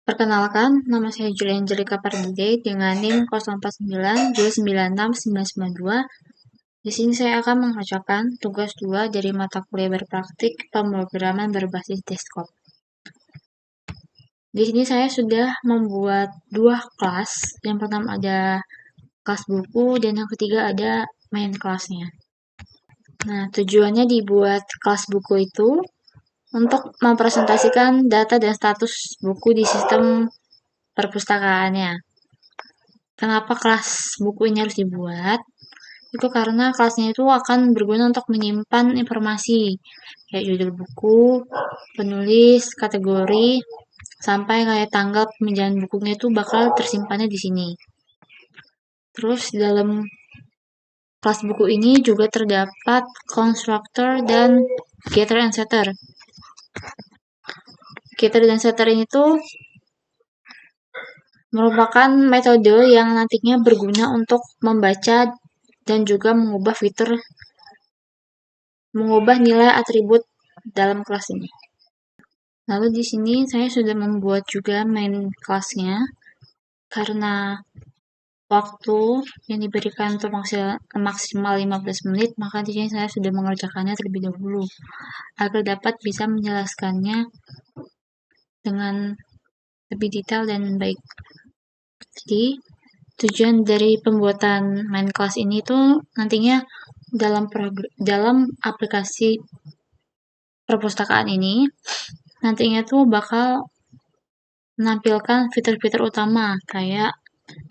Perkenalkan, nama saya Julia Angelika Pardide dengan NIM 04929969992. Di sini saya akan mengerjakan tugas 2 dari mata kuliah berpraktik pemrograman berbasis desktop. Di sini saya sudah membuat 2 kelas. Yang pertama ada kelas buku dan yang ketiga ada main kelasnya. Nah, tujuannya dibuat kelas buku itu untuk mempresentasikan data dan status buku di sistem perpustakaannya. Kenapa kelas buku ini harus dibuat? Itu karena kelasnya itu akan berguna untuk menyimpan informasi kayak judul buku, penulis, kategori, sampai kayak tanggal peminjaman bukunya itu bakal tersimpannya di sini. Terus dalam kelas buku ini juga terdapat constructor dan getter and setter. Getter dan setter ini tuh merupakan metode yang nantinya berguna untuk membaca dan juga mengubah nilai atribut dalam kelas ini. Lalu di sini saya sudah membuat juga main kelasnya karena waktu yang diberikan untuk maksimal 15 menit, maka di sini saya sudah mengerjakannya terlebih dahulu agar dapat bisa menjelaskannya dengan lebih detail dan baik. Jadi tujuan dari pembuatan main kelas ini tuh nantinya dalam aplikasi perpustakaan ini nantinya tuh bakal menampilkan fitur-fitur utama kayak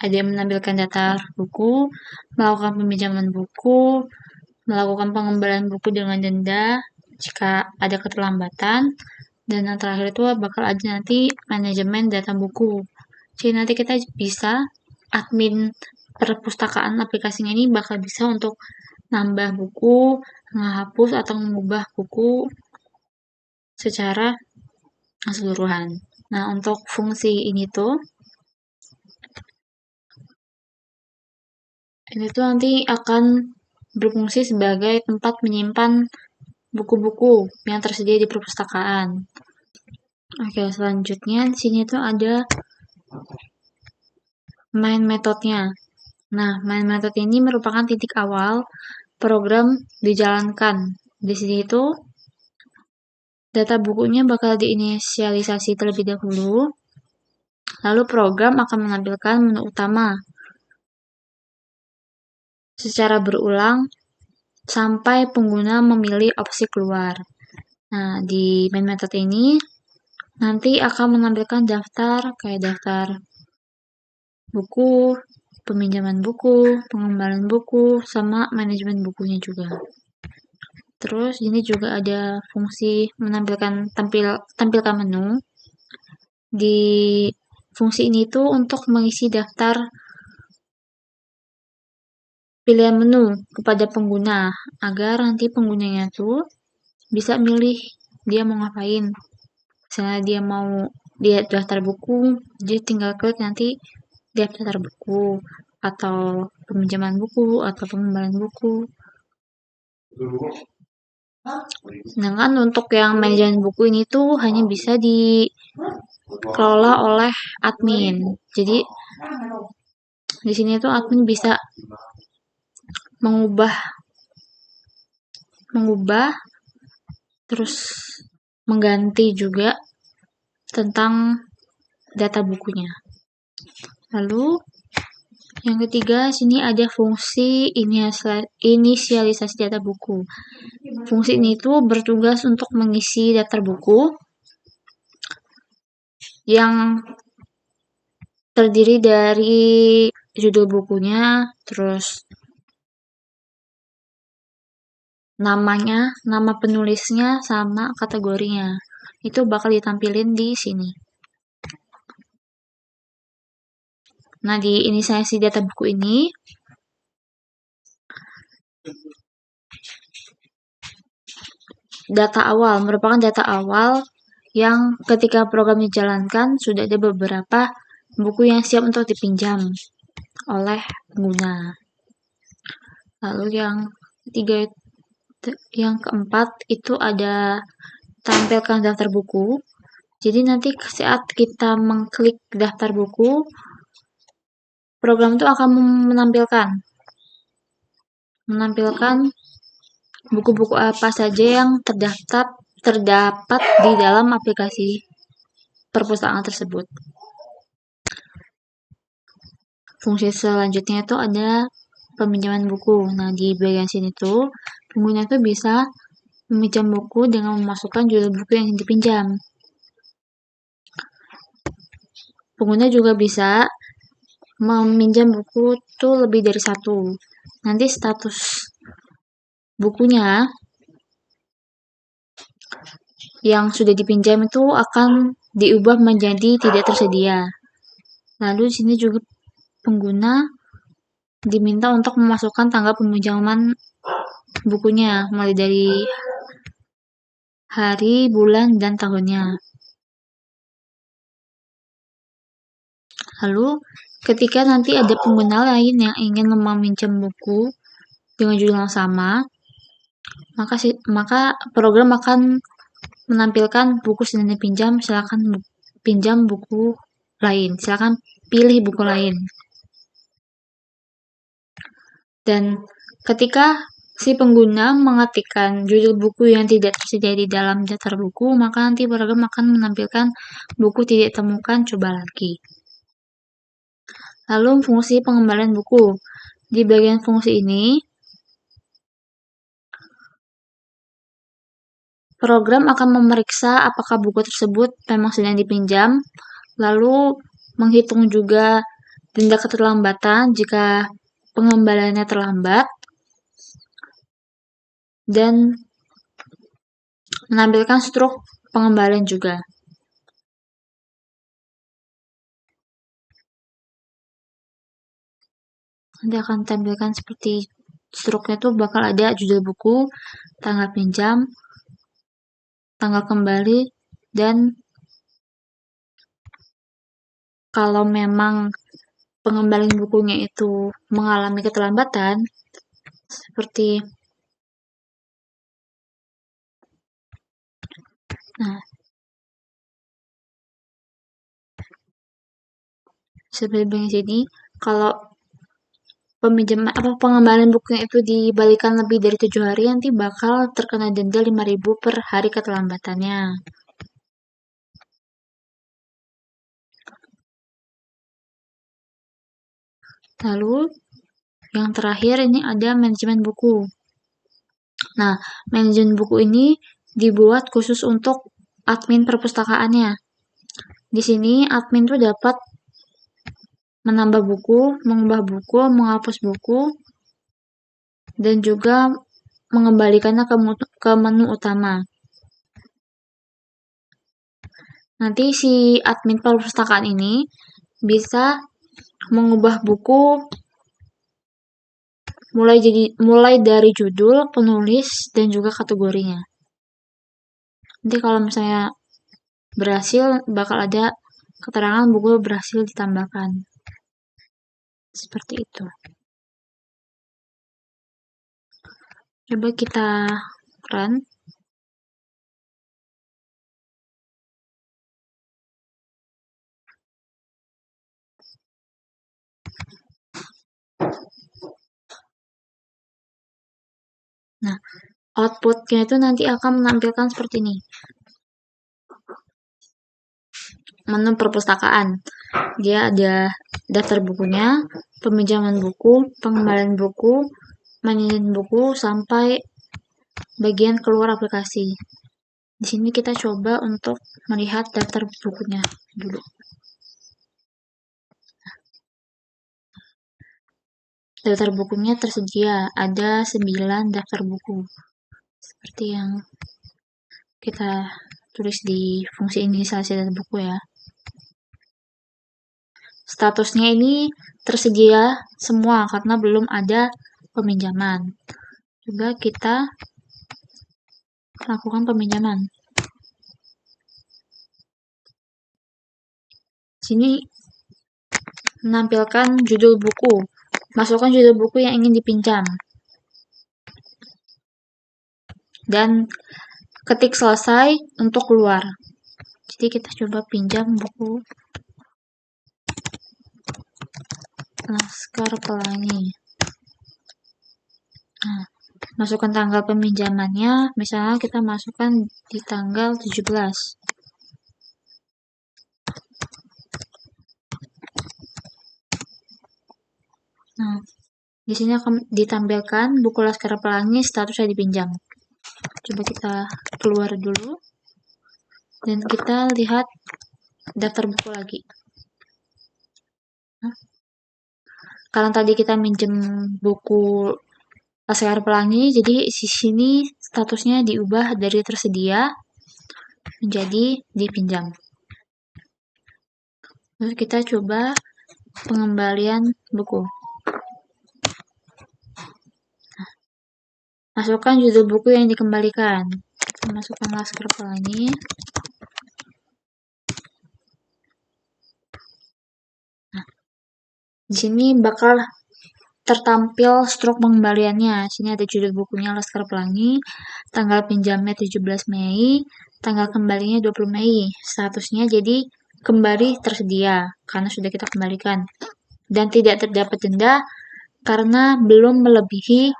ada yang menampilkan data buku, melakukan peminjaman buku, melakukan pengembalian buku dengan denda jika ada keterlambatan, dan yang terakhir itu bakal ada nanti manajemen data buku. Jadi nanti kita bisa admin perpustakaan aplikasinya ini bakal bisa untuk nambah buku, menghapus atau mengubah buku secara keseluruhan. Nah, untuk fungsi ini tuh nanti akan berfungsi sebagai tempat menyimpan buku-buku yang tersedia di perpustakaan. Oke, selanjutnya di sini tuh ada main metodenya. Nah, main method ini merupakan titik awal program dijalankan. Di sini itu data bukunya bakal diinisialisasi terlebih dahulu, lalu program akan menampilkan menu utama secara berulang sampai pengguna memilih opsi keluar. Nah, di main method ini nanti akan menampilkan daftar kayak daftar buku, peminjaman buku, pengembalian buku, sama manajemen bukunya juga. Terus ini juga ada fungsi menampilkan tampilkan menu. Di fungsi ini tuh untuk mengisi daftar pilihan menu kepada pengguna agar nanti penggunanya tuh bisa milih dia mau ngapain. Misalnya dia mau lihat daftar buku, dia tinggal klik nanti daftar buku atau peminjaman buku atau pengembalian buku. Sedangkan untuk yang manajemen buku ini tuh hanya bisa dikelola oleh admin. Jadi di sini tuh admin bisa mengubah terus mengganti juga tentang data bukunya. Lalu yang ketiga, sini ada fungsi inisialisasi data buku. Fungsi ini tuh bertugas untuk mengisi daftar buku yang terdiri dari judul bukunya, terus namanya, nama penulisnya, sama kategorinya. Itu bakal ditampilin di sini. Nah, di inisialisasi data buku ini, merupakan data awal yang ketika program dijalankan sudah ada beberapa buku yang siap untuk dipinjam oleh pengguna. Lalu yang keempat itu ada tampilkan daftar buku. Jadi nanti saat kita mengklik daftar buku, program itu akan menampilkan buku-buku apa saja yang terdapat di dalam aplikasi perpustakaan tersebut. Fungsi selanjutnya itu ada peminjaman buku. Nah, di bagian sini tuh pengguna tuh bisa meminjam buku dengan memasukkan judul buku yang dipinjam. Pengguna juga bisa meminjam buku tuh lebih dari satu. Nanti status bukunya yang sudah dipinjam itu akan diubah menjadi tidak tersedia. Lalu di sini juga pengguna diminta untuk memasukkan tanggal peminjaman bukunya, mulai dari hari, bulan, dan tahunnya. Lalu, ketika nanti ada pengguna lain yang ingin meminjam buku dengan judul yang sama, maka program akan menampilkan buku sedang dipinjam, silakan pinjam buku lain, silakan pilih buku lain. Dan ketika si pengguna mengetikkan judul buku yang tidak tersedia di dalam daftar buku, maka nanti program akan menampilkan buku tidak ditemukan, coba lagi. Lalu fungsi pengembalian buku. Di bagian fungsi ini, program akan memeriksa apakah buku tersebut memang sedang dipinjam, lalu menghitung juga denda keterlambatan jika pengembaliannya terlambat, dan menampilkan struk pengembalian juga. Nanti akan tampilkan seperti struknya tuh bakal ada judul buku, tanggal pinjam, tanggal kembali, dan kalau memang pengembalian bukunya itu mengalami keterlambatan, seperti seperti sini, kalau pengembalian bukunya itu dibalikan lebih dari 7 hari, nanti bakal terkena denda 5.000 per hari keterlambatannya. Lalu yang terakhir ini ada manajemen buku. Nah, manajemen buku ini dibuat khusus untuk admin perpustakaannya. Di sini admin tuh dapat menambah buku, mengubah buku, menghapus buku, dan juga mengembalikannya ke menu utama. Nanti si admin perpustakaan ini bisa mengubah buku mulai dari judul, penulis, dan juga kategorinya. Nanti kalau misalnya berhasil, bakal ada keterangan buku berhasil ditambahkan. Seperti itu. Coba kita run. Nah, outputnya itu nanti akan menampilkan seperti ini. Menu perpustakaan. Dia ada daftar bukunya, peminjaman buku, pengembalian buku, manajemen buku, sampai bagian keluar aplikasi. Di sini kita coba untuk melihat daftar bukunya dulu. Daftar bukunya tersedia, ada 9 daftar buku. Seperti yang kita tulis di fungsi inisialisasi daftar buku ya. Statusnya ini tersedia semua karena belum ada peminjaman. Coba kita lakukan peminjaman. Sini menampilkan judul buku. Masukkan judul buku yang ingin dipinjam. Dan ketik selesai untuk keluar. Jadi kita coba pinjam buku Laskar Pelangi. Nah, masukkan tanggal peminjamannya, misalnya kita masukkan di tanggal 17. Nah, di sini akan ditampilkan buku Laskar Pelangi statusnya dipinjam. Coba kita keluar dulu dan kita lihat daftar buku lagi. Nah, karena tadi kita minjem buku Laskar Pelangi, jadi di sini statusnya diubah dari tersedia menjadi dipinjam. Terus kita coba pengembalian buku. Masukkan judul buku yang dikembalikan. Masukkan Laskar Pelangi. Nah, di sini bakal tertampil struk pengembaliannya. Sini ada judul bukunya Laskar Pelangi, tanggal pinjamnya 17 Mei, tanggal kembalinya 20 Mei. Statusnya jadi kembali tersedia karena sudah kita kembalikan. Dan tidak terdapat denda karena belum melebihi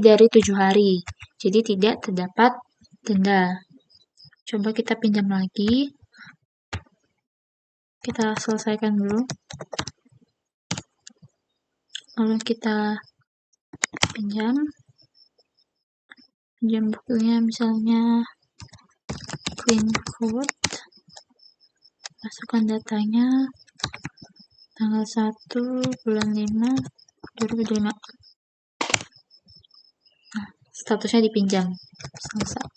dari 7 hari. Jadi tidak terdapat denda. Coba kita pinjam lagi. Kita selesaikan dulu. Lalu kita pinjam bukunya misalnya clean code. Masukkan datanya tanggal 1 bulan 5 2005. Nah, statusnya dipinjam. Selesai.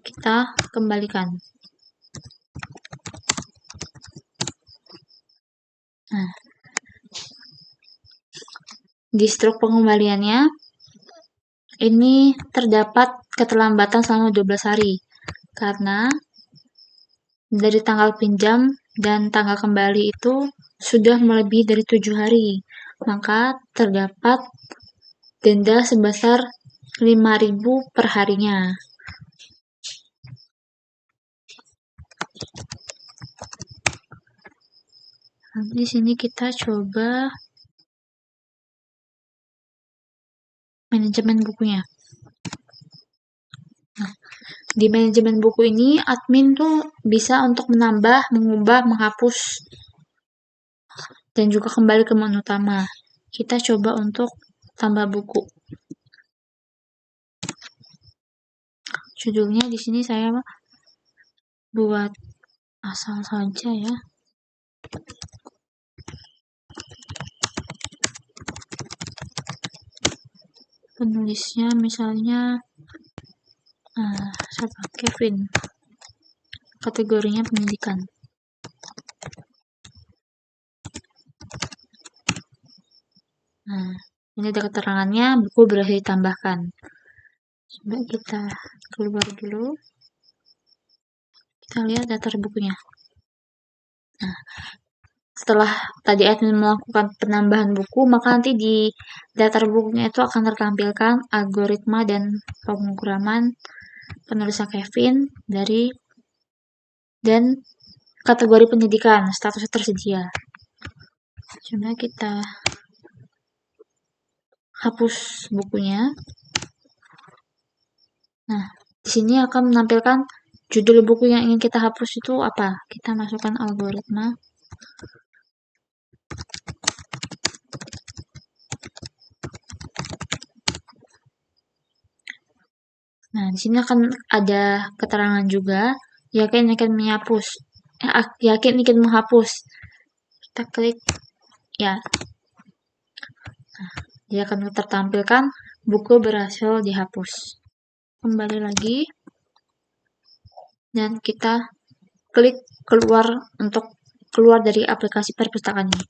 Kita kembalikan. Nah, di struk pengembaliannya ini terdapat keterlambatan selama 12 hari karena dari tanggal pinjam dan tanggal kembali itu sudah melebihi dari 7 hari, maka terdapat denda sebesar 5.000 per harinya. Di sini kita coba manajemen bukunya. Nah, di manajemen buku ini admin tuh bisa untuk menambah, mengubah, menghapus, dan juga kembali ke menu utama. Kita coba untuk tambah buku. Judulnya di sini saya buat asal saja ya. Penulisnya misalnya siapa? Kevin. Kategorinya pendidikan. Nah, ini ada keterangannya, buku berhasil ditambahkan. Coba kita keluar dulu. Kita lihat daftar bukunya. Nah, setelah tadi admin melakukan penambahan buku, maka nanti di daftar bukunya itu akan tertampilkan algoritma dan pemrograman penulisan Kevin dan kategori pendidikan, statusnya tersedia. Coba kita hapus bukunya. Nah, di sini akan menampilkan judul buku yang ingin kita hapus itu apa. Kita masukkan algoritma. Nah, di sini akan ada keterangan juga, yakin ingin menghapus. Kita klik ya. Nah, dia akan tertampilkan buku berhasil dihapus. Kembali lagi dan kita klik keluar untuk keluar dari aplikasi perpustakaan ini.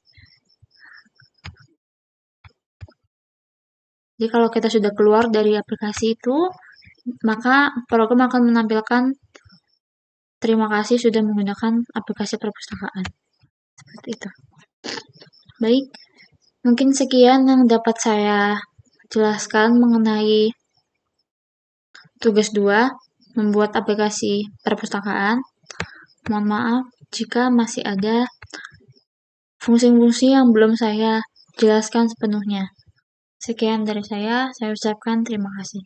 Jadi kalau kita sudah keluar dari aplikasi itu, maka program akan menampilkan terima kasih sudah menggunakan aplikasi perpustakaan. Seperti itu. Baik, mungkin sekian yang dapat saya jelaskan mengenai Tugas 2, membuat aplikasi perpustakaan. Mohon maaf jika masih ada fungsi-fungsi yang belum saya jelaskan sepenuhnya. Sekian dari saya ucapkan terima kasih.